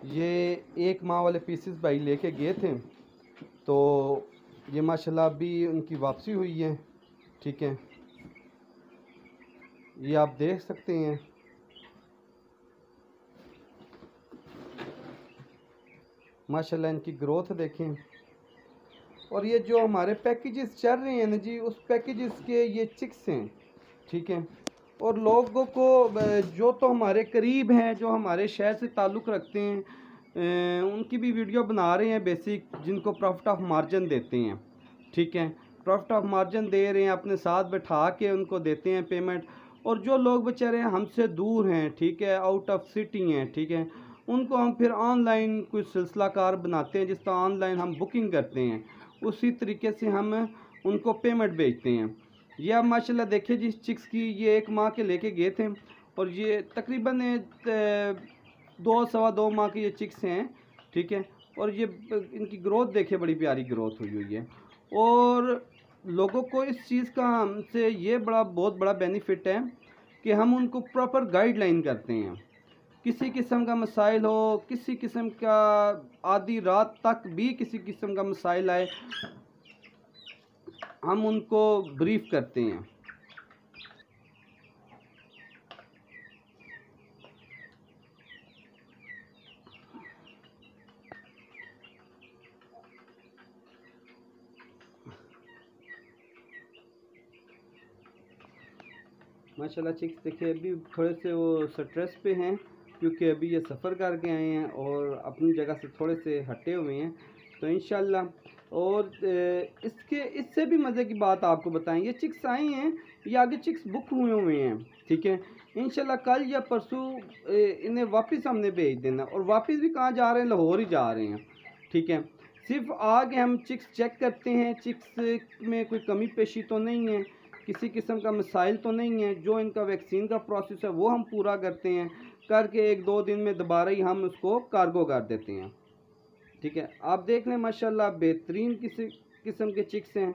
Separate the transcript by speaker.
Speaker 1: ये एक माह वाले पीसेस भाई लेके गए थे, तो ये माशाल्लाह अभी उनकी वापसी हुई है। ठीक है, ये आप देख सकते हैं। माशाल्लाह इनकी ग्रोथ देखें। और ये जो हमारे पैकेजेस चल रहे हैं ना जी, उस पैकेजेस के ये चिक्स हैं। ठीक है, और लोगों को जो तो हमारे करीब हैं, जो हमारे शहर से ताल्लुक़ रखते हैं, उनकी भी वीडियो बना रहे हैं बेसिक, जिनको प्रॉफिट ऑफ मार्जिन देते हैं। ठीक है, प्रॉफिट ऑफ मार्जिन दे रहे हैं, अपने साथ बैठा के उनको देते हैं पेमेंट। और जो लोग बेचारे हमसे दूर हैं, ठीक है, आउट ऑफ सिटी हैं, ठीक है, उनको हम फिर ऑनलाइन कुछ सिलसिलाकार बनाते हैं। जिस तरह ऑनलाइन हम बुकिंग करते हैं, उसी तरीके से हम उनको पेमेंट भेजते हैं। ये आप माशाल्लाह देखिए जिस चिक्स की, ये एक माह के लेके गए थे, और ये तकरीबन 2 सवा 2 माह के ये चिक्स हैं। ठीक है, और ये इनकी ग्रोथ देखिए, बड़ी प्यारी ग्रोथ हुई हुई है। और लोगों को इस चीज़ का हमसे ये बहुत बड़ा बेनिफिट है कि हम उनको प्रॉपर गाइडलाइन करते हैं। किसी किस्म का मसाइल हो, किसी किस्म का आधी रात तक भी किसी किस्म का मसाइल आए, हम उनको ब्रीफ करते हैं। माशाल्लाह चिक्स देखिए अभी थोड़े से वो स्ट्रेस पे हैं, क्योंकि अभी ये सफ़र करके आए हैं और अपनी जगह से थोड़े से हटे हुए हैं। तो इंशाल्लाह, और इससे भी मज़े की बात आपको बताएं, ये चिक्स आए हैं, ये आगे चिक्स बुक हुए हैं। ठीक है, इंशाल्लाह कल या परसों इन्हें वापस हमने भेज देना। और वापस भी कहाँ जा रहे हैं? लाहौर ही जा रहे हैं। ठीक है, सिर्फ आगे हम चिक्स चेक करते हैं, चिक्स में कोई कमी पेशी तो नहीं है, किसी किस्म का मसाइल तो नहीं है। जो इनका वैक्सीन का प्रोसेस है वो हम पूरा करते हैं, करके 1-2 दिन में दोबारा ही हम उसको कार्गो कर देते हैं। ठीक है, आप देख लें माशाल्लाह बेहतरीन किसी किस्म के चिक्स हैं।